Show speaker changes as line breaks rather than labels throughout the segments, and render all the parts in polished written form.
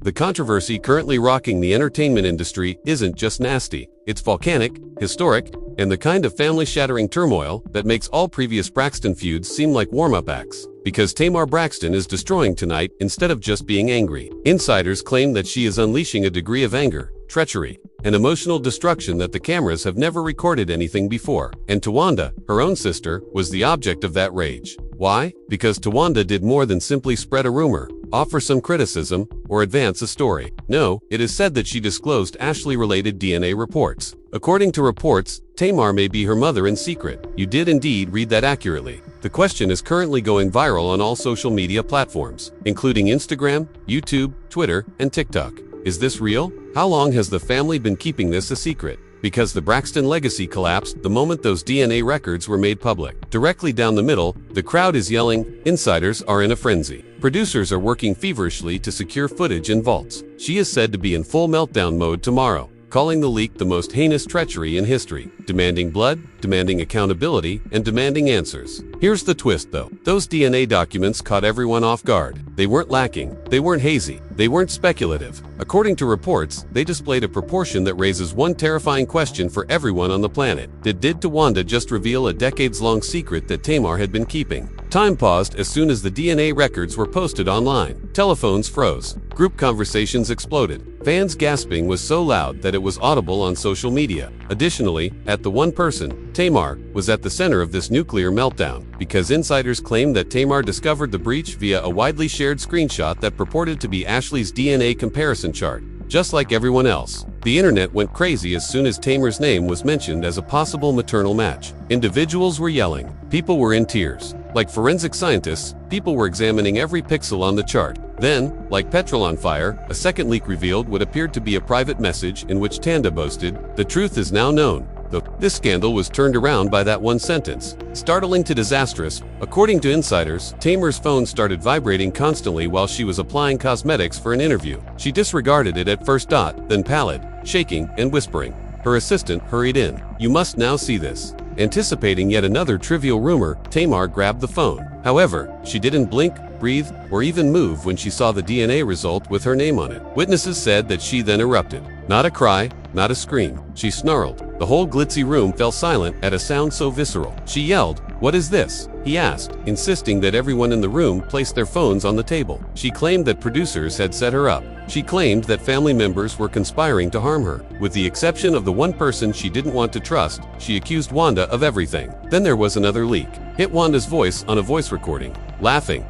The controversy currently rocking the entertainment industry isn't just nasty. It's volcanic, historic, and the kind of family-shattering turmoil that makes all previous Braxton feuds seem like warm-up acts. Because Tamar Braxton is destroying tonight instead of just being angry. Insiders claim that she is unleashing a degree of anger, treachery, and emotional destruction that the cameras have never recorded anything before. And Towanda, her own sister, was the object of that rage. Why? Because Towanda did more than simply spread a rumor, offer some criticism, or advance a story. No, it is said that she disclosed Ashlee-related DNA reports. According to reports, Tamar may be her mother in secret. You did indeed read that accurately. The question is currently going viral on all social media platforms, including Instagram, YouTube, Twitter, and TikTok. Is this real? How long has the family been keeping this a secret? Because the Braxton legacy collapsed the moment those DNA records were made public. Directly down the middle, the crowd is yelling, insiders are in a frenzy. Producers are working feverishly to secure footage in vaults. She is said to be in full meltdown mode tomorrow, calling the leak the most heinous treachery in history, demanding blood, demanding accountability, and demanding answers. Here's the twist though. Those DNA documents caught everyone off guard. They weren't lacking, they weren't hazy, they weren't speculative. According to reports, they displayed a proportion that raises one terrifying question for everyone on the planet. Did Towanda just reveal a decades-long secret that Tamar had been keeping? Time paused as soon as the DNA records were posted online. Telephones froze. Group conversations exploded. Fans gasping was so loud that it was audible on social media. Additionally, at the one person, Tamar, was at the center of this nuclear meltdown, because insiders claim that Tamar discovered the breach via a widely shared screenshot that purported to be Ashlee's DNA comparison chart. Just like everyone else, the internet went crazy as soon as Tamar's name was mentioned as a possible maternal match. Individuals were yelling. People were in tears. Like forensic scientists, people were examining every pixel on the chart. Then, like petrol on fire, a second leak revealed what appeared to be a private message in which Towanda boasted, "The truth is now known." Though this scandal was turned around by that one sentence. Startling to disastrous, according to insiders, Tamar's phone started vibrating constantly while she was applying cosmetics for an interview. She disregarded it at first, then pallid, shaking, and whispering. Her assistant hurried in. "You must now see this." Anticipating yet another trivial rumor, Tamar grabbed the phone. However, she didn't blink, breathe, or even move when she saw the DNA result with her name on it. Witnesses said that she then erupted. Not a cry, not a scream. She snarled. The whole glitzy room fell silent at a sound so visceral. She yelled, "What is this?" he asked, insisting that everyone in the room place their phones on the table. She claimed that producers had set her up. She claimed that family members were conspiring to harm her. With the exception of the one person she didn't want to trust, she accused Wanda of everything. Then there was another leak. Hit Wanda's voice on a voice recording. Laughing.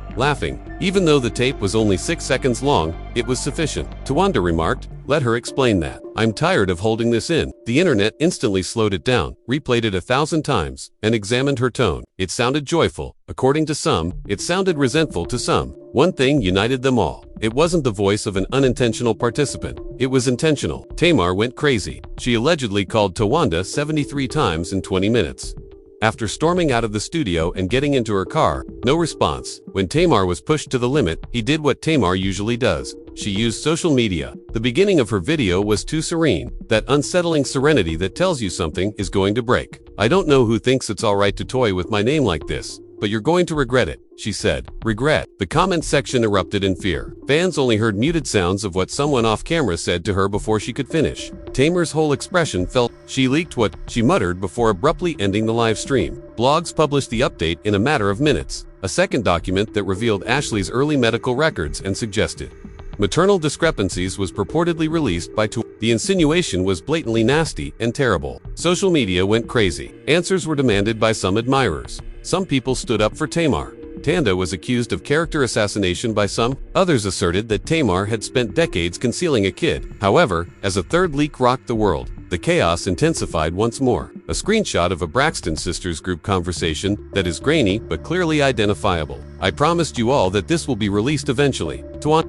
Even though the tape was only 6 seconds long, it was sufficient. Towanda remarked, "Let her explain that. I'm tired of holding this in." The internet instantly slowed it down, replayed it 1,000 times, and examined her tone. It sounded joyful. According to some, it sounded resentful to some. One thing united them all. It wasn't the voice of an unintentional participant. It was intentional. Tamar went crazy. She allegedly called Towanda 73 times in 20 minutes. After storming out of the studio and getting into her car, no response. When Tamar was pushed to the limit, he did what Tamar usually does. She used social media. The beginning of her video was too serene, that unsettling serenity that tells you something is going to break. "I don't know who thinks it's alright to toy with my name like this, but you're going to regret it," she said. Regret. The comment section erupted in fear. Fans only heard muted sounds of what someone off camera said to her before she could finish. Tamar's whole expression felt. She leaked what she muttered before abruptly ending the live stream. Blogs published the update in a matter of minutes. A second document that revealed Ashlee's early medical records and suggested maternal discrepancies was purportedly released by Towanda. The insinuation was blatantly nasty and terrible. Social media went crazy. Answers were demanded by some admirers. Some people stood up for Tamar. Towanda was accused of character assassination by some. Others asserted that Tamar had spent decades concealing a kid. However, as a third leak rocked the world, the chaos intensified once more. A screenshot of a Braxton Sisters group conversation that is grainy but clearly identifiable. "I promised you all that this will be released eventually.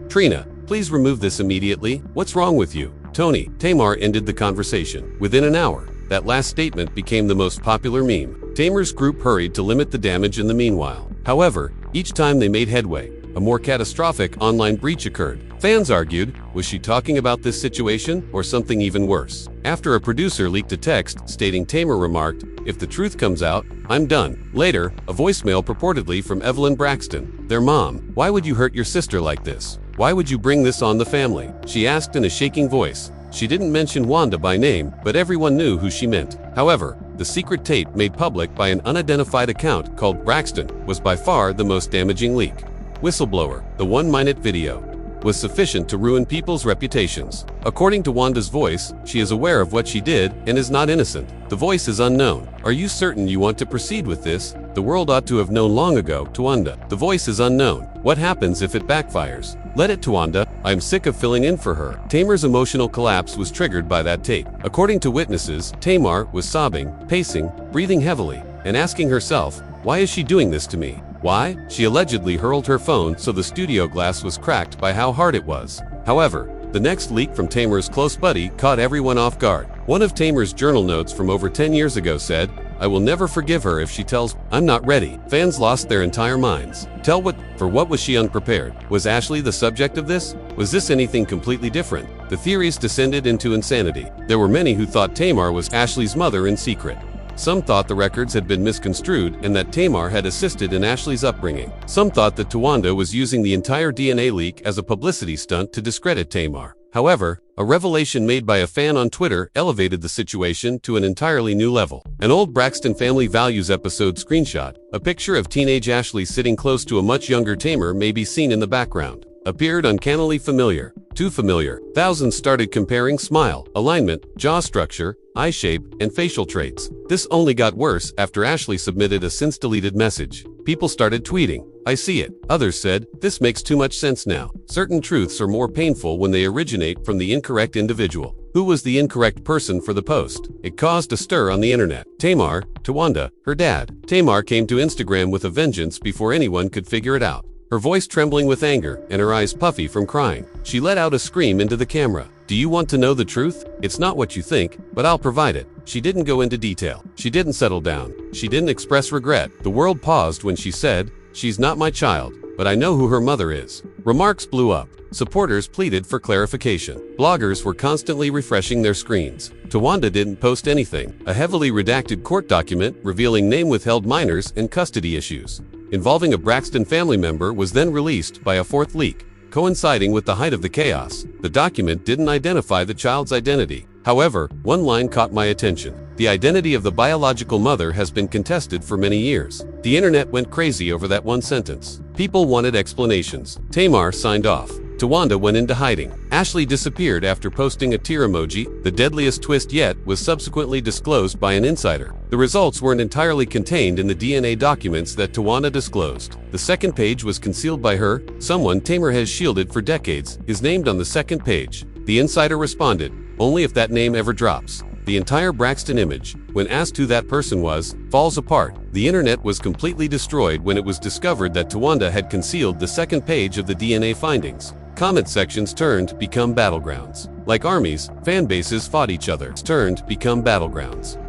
Trina, please remove this immediately. What's wrong with you? Tony." Tamar ended the conversation. Within an hour, that last statement became the most popular meme. Tamar's group hurried to limit the damage in the meanwhile. However, each time they made headway, a more catastrophic online breach occurred. Fans argued, was she talking about this situation or something even worse? After a producer leaked a text stating Tamar remarked, "If the truth comes out, I'm done." Later, a voicemail purportedly from Evelyn Braxton, their mom. "Why would you hurt your sister like this? Why would you bring this on the family? She asked in a shaking voice. She didn't mention Wanda by name, but everyone knew who she meant. However, the secret tape made public by an unidentified account called Braxton was by far the most damaging leak. Whistleblower, the 1-minute video, was sufficient to ruin people's reputations. According to Wanda's voice, she is aware of what she did and is not innocent. The voice is unknown. Are you certain you want to proceed with this? The world ought to have known long ago, Towanda. The voice is unknown. What happens if it backfires? Let it, Towanda. I'm sick of filling in for her. Tamar's emotional collapse was triggered by that tape. According to witnesses, Tamar was sobbing, pacing, breathing heavily, and asking herself, why is she doing this to me? Why? She allegedly hurled her phone so the studio glass was cracked by how hard it was. However, the next leak from Tamar's close buddy caught everyone off guard. One of Tamar's journal notes from over 10 years ago said, I will never forgive her if she tells, I'm not ready. Fans lost their entire minds. For what was she unprepared? Was Ashlee the subject of this? Was this anything completely different? The theories descended into insanity. There were many who thought Tamar was Ashlee's mother in secret. Some thought the records had been misconstrued and that Tamar had assisted in Ashlee's upbringing. Some thought that Towanda was using the entire DNA leak as a publicity stunt to discredit Tamar. However, a revelation made by a fan on Twitter elevated the situation to an entirely new level. An old Braxton Family Values episode screenshot, a picture of teenage Ashlee sitting close to a much younger Tamar may be seen in the background, appeared uncannily familiar. Too familiar. Thousands started comparing smile, alignment, jaw structure, eye shape, and facial traits. This only got worse after Ashlee submitted a since-deleted message. People started tweeting, I see it. Others said, this makes too much sense now. Certain truths are more painful when they originate from the incorrect individual. Who was the incorrect person for the post? It caused a stir on the internet. Tamar, Towanda, her dad. Tamar came to Instagram with a vengeance before anyone could figure it out. Her voice trembling with anger and her eyes puffy from crying. She let out a scream into the camera. Do you want to know the truth? It's not what you think, but I'll provide it. She didn't go into detail. She didn't settle down. She didn't express regret. The world paused when she said, she's not my child, but I know who her mother is. Remarks blew up. Supporters pleaded for clarification. Bloggers were constantly refreshing their screens. Towanda didn't post anything. A heavily redacted court document revealing name-withheld minors and custody issues involving a Braxton family member was then released by a fourth leak, coinciding with the height of the chaos. The document didn't identify the child's identity. However, one line caught my attention. The identity of the biological mother has been contested for many years. The internet went crazy over that one sentence. People wanted explanations. Tamar signed off. Towanda went into hiding. Ashlee disappeared after posting a tear emoji. The deadliest twist yet was subsequently disclosed by an insider. The results weren't entirely contained in the DNA documents that Towanda disclosed. The second page was concealed by her, someone Tamar has shielded for decades, is named on the second page. The insider responded, only if that name ever drops. The entire Braxton image, when asked who that person was, falls apart. The internet was completely destroyed when it was discovered that Towanda had concealed the second page of the DNA findings. Comment sections turned to become battlegrounds. Like armies, fan bases fought each other.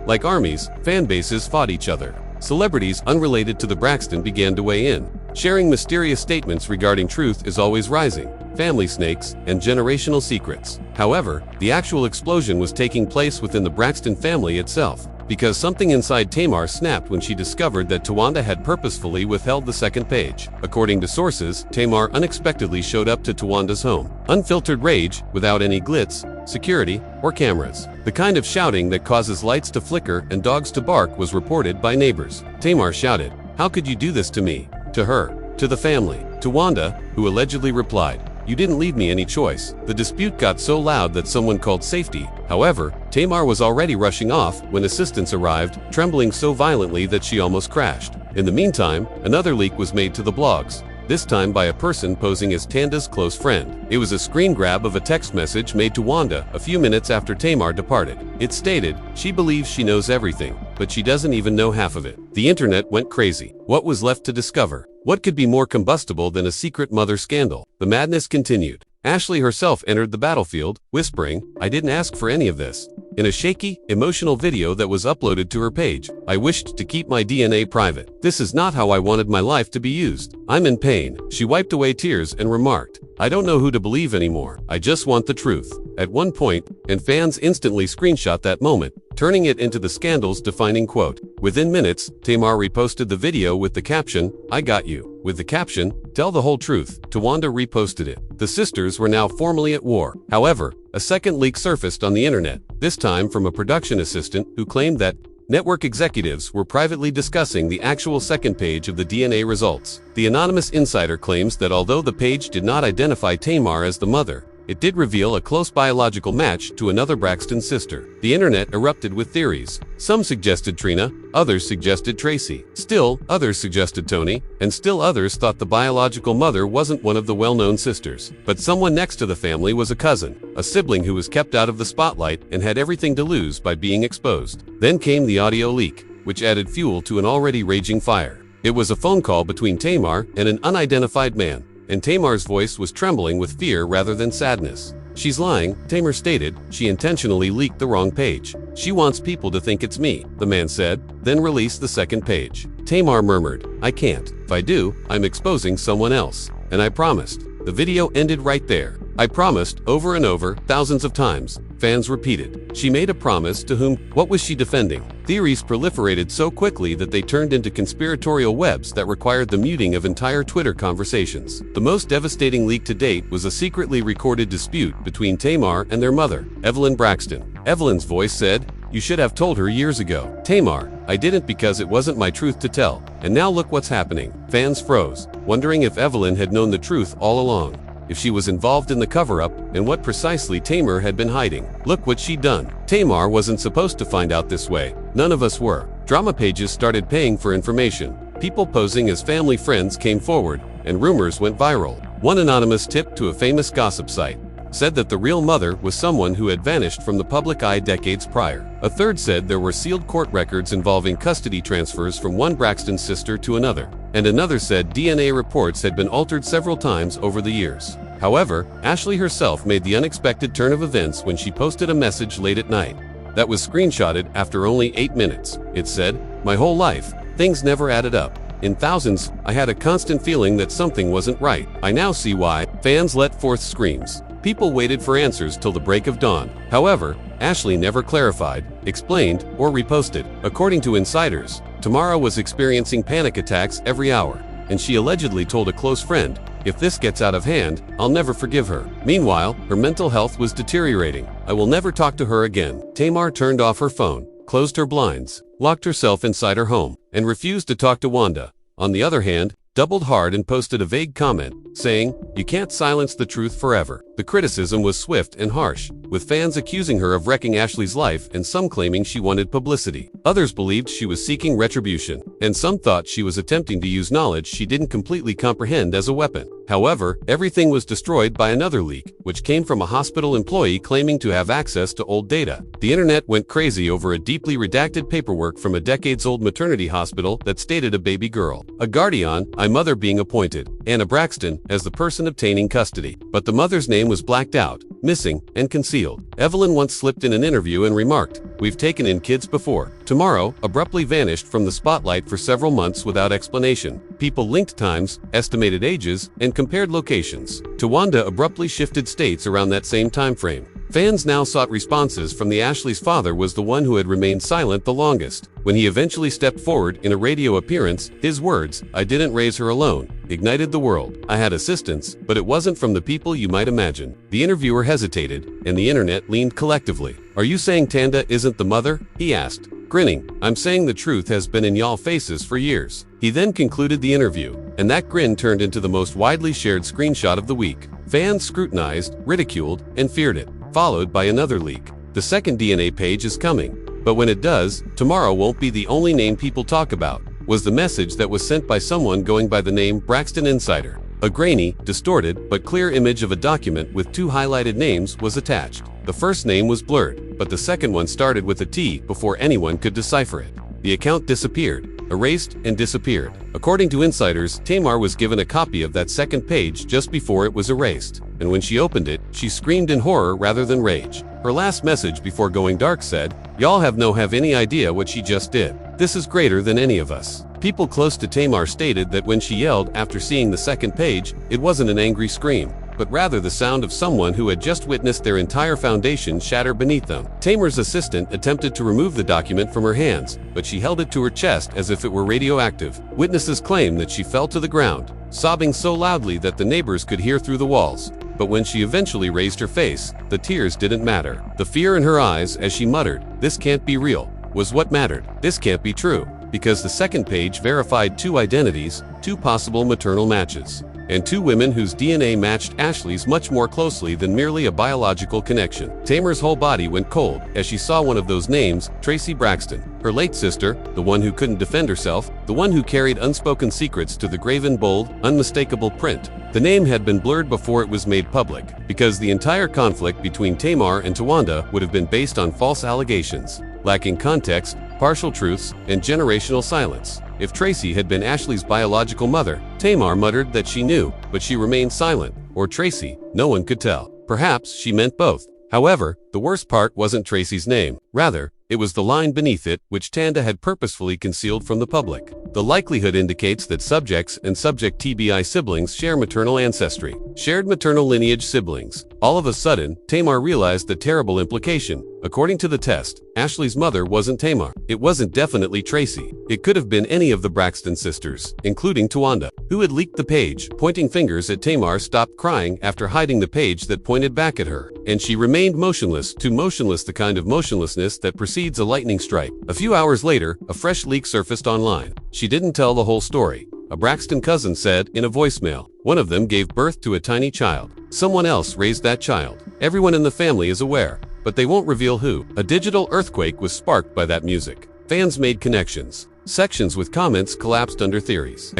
Like armies, fan bases fought each other. Celebrities unrelated to the Braxton began to weigh in, sharing mysterious statements regarding truth is always rising, family snakes, and generational secrets. However, the actual explosion was taking place within the Braxton family itself, because something inside Tamar snapped when she discovered that Towanda had purposefully withheld the second page. According to sources, Tamar unexpectedly showed up to Towanda's home. Unfiltered rage, without any glitz, security, or cameras. The kind of shouting that causes lights to flicker and dogs to bark was reported by neighbors. Tamar shouted, "How could you do this to me?" To her, to the family. Towanda, who allegedly replied, "You didn't leave me any choice." The dispute got so loud that someone called safety. However, Tamar was already rushing off when assistance arrived, trembling so violently that she almost crashed. In the meantime, another leak was made to the blogs, this time by a person posing as Tanda's close friend. It was a screen grab of a text message made to Wanda a few minutes after Tamar departed. It stated, "She believes she knows everything, but she doesn't even know half of it." The internet went crazy. What was left to discover? What could be more combustible than a secret mother scandal? The madness continued. Ashlee herself entered the battlefield, whispering, "I didn't ask for any of this." In a shaky, emotional video that was uploaded to her page, "I wished to keep my DNA private. This is not how I wanted my life to be used. I'm in pain." She wiped away tears and remarked, I don't know who to believe anymore. I just want the truth. At one point, and fans instantly screenshot that moment, turning it into the scandal's defining quote. Within minutes, Tamar reposted the video with the caption, "I got you." With the caption, "Tell the whole truth," Towanda reposted it. The sisters were now formally at war. However, a second leak surfaced on the internet, this time from a production assistant who claimed that network executives were privately discussing the actual second page of the DNA results. The anonymous insider claims that although the page did not identify Tamar as the mother, it did reveal a close biological match to another Braxton sister. The internet erupted with theories. Some suggested Trina, others suggested Tracy. Still, others suggested Tony, and still others thought the biological mother wasn't one of the well-known sisters, but someone next to the family was a cousin, a sibling who was kept out of the spotlight and had everything to lose by being exposed. Then came the audio leak, which added fuel to an already raging fire. It was a phone call between Tamar and an unidentified man, and Tamar's voice was trembling with fear rather than sadness. "She's lying," Tamar stated. "She intentionally leaked the wrong page. She wants people to think it's me," the man said, then released the second page. Tamar murmured, "I can't. If I do, I'm exposing someone else. And I promised." The video ended right there. "I promised," over and over, thousands of times, fans repeated. She made a promise to whom? What was she defending? Theories proliferated so quickly that they turned into conspiratorial webs that required the muting of entire Twitter conversations. The most devastating leak to date was a secretly recorded dispute between Tamar and their mother, Evelyn Braxton. Evelyn's voice said, "You should have told her years ago." Tamar, "I didn't because it wasn't my truth to tell. And now look what's happening." Fans froze, wondering if Evelyn had known the truth all along, if she was involved in the cover-up, and what precisely Tamar had been hiding. Look what she'd done. Tamar wasn't supposed to find out this way. None of us were. Drama pages started paying for information. People posing as family friends came forward, and rumors went viral. One anonymous tip to a famous gossip site said that the real mother was someone who had vanished from the public eye decades prior. A third said there were sealed court records involving custody transfers from one Braxton sister to another. And another said DNA reports had been altered several times over the years. However, Ashlee herself made the unexpected turn of events when she posted a message late at night that was screenshotted after only 8 minutes. It said, "My whole life, things never added up. In thousands, I had a constant feeling that something wasn't right. I now see why." Fans let forth screams. People waited for answers till the break of dawn. However, Ashlee never clarified, explained, or reposted. According to insiders, Tamara was experiencing panic attacks every hour, and she allegedly told a close friend, "If this gets out of hand, I'll never forgive her." Meanwhile, her mental health was deteriorating. "I will never talk to her again." Tamar turned off her phone, closed her blinds, locked herself inside her home, and refused to talk to Wanda. On the other hand, doubled hard and posted a vague comment, saying, "You can't silence the truth forever." The criticism was swift and harsh, with fans accusing her of wrecking Ashlee's life and some claiming she wanted publicity. Others believed she was seeking retribution, and some thought she was attempting to use knowledge she didn't completely comprehend as a weapon. However, everything was destroyed by another leak, which came from a hospital employee claiming to have access to old data. The internet went crazy over a deeply redacted paperwork from a decades-old maternity hospital that stated a baby girl, a guardian, a mother being appointed, Anna Braxton, as the person obtaining custody. But the mother's name was blacked out, missing, and concealed. Evelyn once slipped in an interview and remarked, "We've taken in kids before." Tomorrow abruptly vanished from the spotlight for several months without explanation. People linked times, estimated ages, and compared locations. Towanda abruptly shifted states around that same time frame. Fans now sought responses from the Ashlee's father was the one who had remained silent the longest. When he eventually stepped forward in a radio appearance, his words, "I didn't raise her alone," ignited the world. "I had assistance, but it wasn't from the people you might imagine." The interviewer hesitated, and the internet leaned collectively. "Are you saying Tanda isn't the mother?" he asked, grinning. "I'm saying the truth has been in y'all faces for years." He then concluded the interview, and that grin turned into the most widely shared screenshot of the week. Fans scrutinized, ridiculed, and feared it, followed by another leak. The second DNA page is coming, but when it does, tomorrow won't be the only name people talk about, was the message that was sent by someone going by the name Braxton Insider. A grainy, distorted, but clear image of a document with 2 highlighted names was attached. The first name was blurred, but the second one started with a T before anyone could decipher it. The account disappeared, erased and disappeared. According to insiders, Tamar was given a copy of that second page just before it was erased, and when she opened it, she screamed in horror rather than rage. Her last message before going dark said, "Y'all have any idea what she just did. This is greater than any of us." People close to Tamar stated that when she yelled after seeing the second page, it wasn't an angry scream. but rather the sound of someone who had just witnessed their entire foundation shatter beneath them. Tamar's assistant attempted to remove the document from her hands, but she held it to her chest as if it were radioactive. Witnesses claim that she fell to the ground, sobbing so loudly that the neighbors could hear through the walls. But when she eventually raised her face, the tears didn't matter. The fear in her eyes as she muttered, "This can't be real," was what mattered. This can't be true, because the second page verified 2 identities, 2 possible maternal matches, and 2 women whose DNA matched Ashlee's much more closely than merely a biological connection. Tamar's whole body went cold as she saw one of those names, Tracy Braxton, her late sister, the one who couldn't defend herself, the one who carried unspoken secrets to the graven bold, unmistakable print. The name had been blurred before it was made public, because the entire conflict between Tamar and Towanda would have been based on false allegations, lacking context, partial truths, and generational silence. If Tracy had been Ashlee's biological mother, Tamar muttered that she knew, but she remained silent. Or Tracy, no one could tell. Perhaps she meant both. However, the worst part wasn't Tracy's name. Rather, it was the line beneath it, which Towanda had purposefully concealed from the public. The likelihood indicates that subjects and subject TBI siblings share maternal ancestry. Shared maternal lineage siblings. All of a sudden, Tamar realized the terrible implication. According to the test, Ashlee's mother wasn't Tamar. It wasn't definitely Tracy. It could have been any of the Braxton sisters, including Towanda, who had leaked the page. Pointing fingers at Tamar stopped crying after hiding the page that pointed back at her, and she remained motionless, too motionless, the kind of motionlessness that precedes a lightning strike. A few hours later, a fresh leak surfaced online. She didn't tell the whole story. A Braxton cousin said in a voicemail, one of them gave birth to a tiny child. Someone else raised that child. Everyone in the family is aware, but they won't reveal who. A digital earthquake was sparked by that music. Fans made connections. Sections with comments collapsed under theories.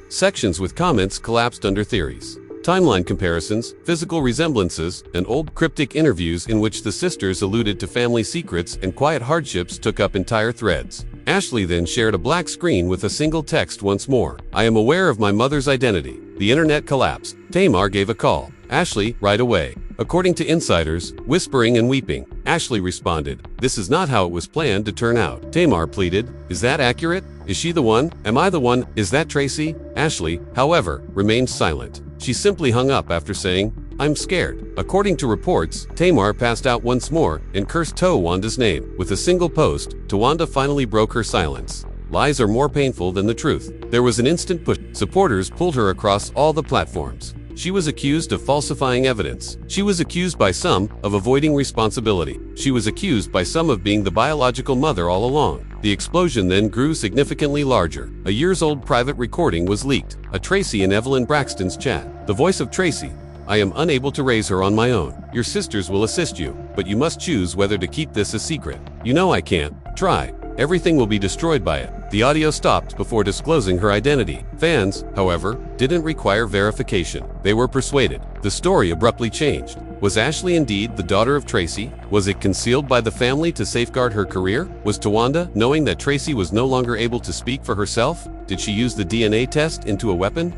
Sections with comments collapsed under theories. Timeline comparisons, physical resemblances, and old cryptic interviews in which the sisters alluded to family secrets and quiet hardships took up entire threads. Ashlee then shared a black screen with a single text once more. "I am aware of my mother's identity." The internet collapsed. Tamar gave a call. Ashlee, right away. According to insiders, whispering and weeping, Ashlee responded, "This is not how it was planned to turn out." Tamar pleaded, "Is that accurate? Is she the one? Am I the one? Is that Tracy?" Ashlee, however, remained silent. She simply hung up after saying, "I'm scared." According to reports, Tamar passed out once more and cursed Towanda's name. With a single post, Towanda finally broke her silence. Lies are more painful than the truth. There was an instant push. Supporters pulled her across all the platforms. She was accused of falsifying evidence. She was accused by some of avoiding responsibility. She was accused by some of being the biological mother all along. The explosion then grew significantly larger. A years-old private recording was leaked. A Tracy and Evelyn Braxton's chat. The voice of Tracy. "I am unable to raise her on my own. Your sisters will assist you, but you must choose whether to keep this a secret. You know I can't. Try. Everything will be destroyed by it." The audio stopped before disclosing her identity. Fans, however, didn't require verification. They were persuaded. The story abruptly changed. Was Ashlee indeed the daughter of Tracy? Was it concealed by the family to safeguard her career? Was Towanda, knowing that Tracy was no longer able to speak for herself? Did she use the DNA test into a weapon?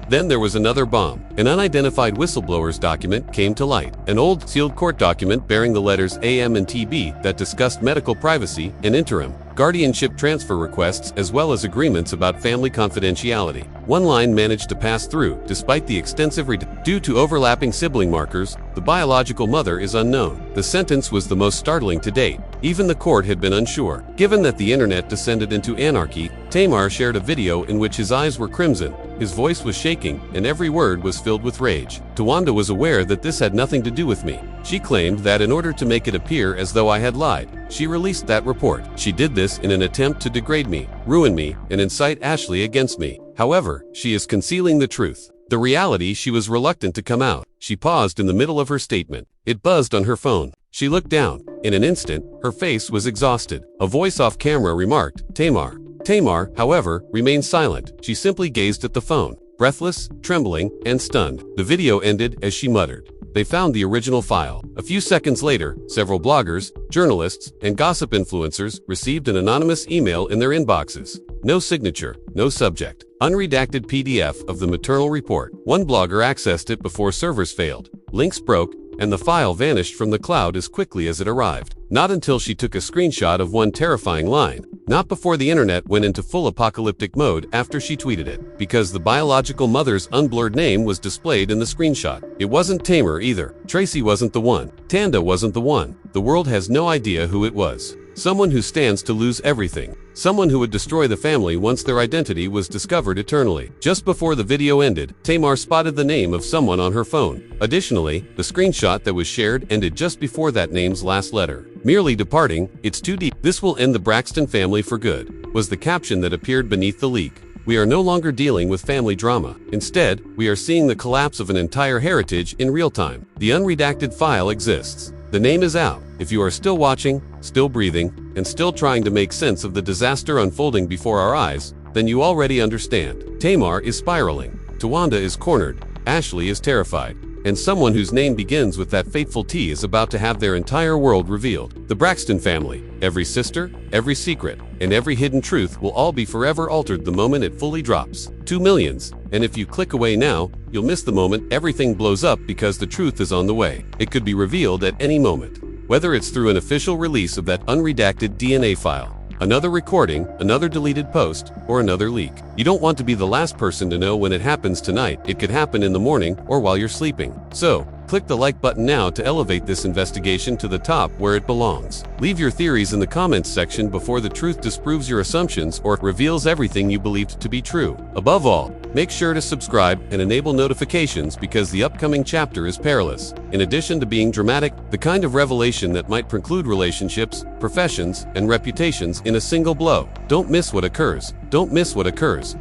Then there was another bomb. An unidentified whistleblower's document came to light. An old, sealed court document bearing the letters AM and TB that discussed medical privacy and interim guardianship transfer requests as well as agreements about family confidentiality. One line managed to pass through, despite the extensive due to overlapping sibling markers, the biological mother is unknown. The sentence was the most startling to date. Even the court had been unsure. Given that the internet descended into anarchy, Tamar shared a video in which his eyes were crimson, his voice was shaking, and every word was filled with rage. Towanda was aware that this had nothing to do with me. She claimed that in order to make it appear as though I had lied, she released that report. She did this in an attempt to degrade me, ruin me, and incite Ashlee against me. However, she is concealing the truth. The reality she was reluctant to come out. She paused in the middle of her statement. It buzzed on her phone. She looked down. In an instant, her face was exhausted. A voice off camera remarked, "Tamar." Tamar, however, remained silent. She simply gazed at the phone, breathless, trembling, and stunned. The video ended as she muttered, "They found the original file." A few seconds later, several bloggers, journalists, and gossip influencers received an anonymous email in their inboxes. No signature, no subject. Unredacted PDF of the maternal report. One blogger accessed it before servers failed. Links broke, and the file vanished from the cloud as quickly as it arrived. Not until she took a screenshot of one terrifying line Not before the internet went into full apocalyptic mode after she tweeted it, because the biological mother's unblurred name was displayed in the screenshot. It wasn't Tamar either. Tracy wasn't the one. Towanda wasn't the one. The world has no idea who it was. Someone who stands to lose everything. Someone who would destroy the family once their identity was discovered eternally. Just before the video ended, Tamar spotted the name of someone on her phone. Additionally, the screenshot that was shared ended just before that name's last letter. Merely departing, it's too deep. This will end the Braxton family for good, was the caption that appeared beneath the leak. We are no longer dealing with family drama. Instead, we are seeing the collapse of an entire heritage in real time. The unredacted file exists. The name is out. If you are still watching, still breathing, and still trying to make sense of the disaster unfolding before our eyes, then you already understand. Tamar is spiraling. Towanda is cornered. Ashlee is terrified. And someone whose name begins with that fateful T is about to have their entire world revealed. The Braxton family, every sister, every secret, and every hidden truth will all be forever altered the moment it fully drops. 2 millions. And if you click away now, you'll miss the moment everything blows up because the truth is on the way. It could be revealed at any moment. Whether it's through an official release of that unredacted DNA file, another recording, another deleted post, or another leak. You don't want to be the last person to know when it happens tonight. It could happen in the morning or while you're sleeping. So, click the like button now to elevate this investigation to the top where it belongs. Leave your theories in the comments section before the truth disproves your assumptions or reveals everything you believed to be true. Above all, make sure to subscribe and enable notifications because the upcoming chapter is perilous. In addition to being dramatic, the kind of revelation that might preclude relationships, professions, and reputations in a single blow. Don't miss what occurs. Don't miss what occurs.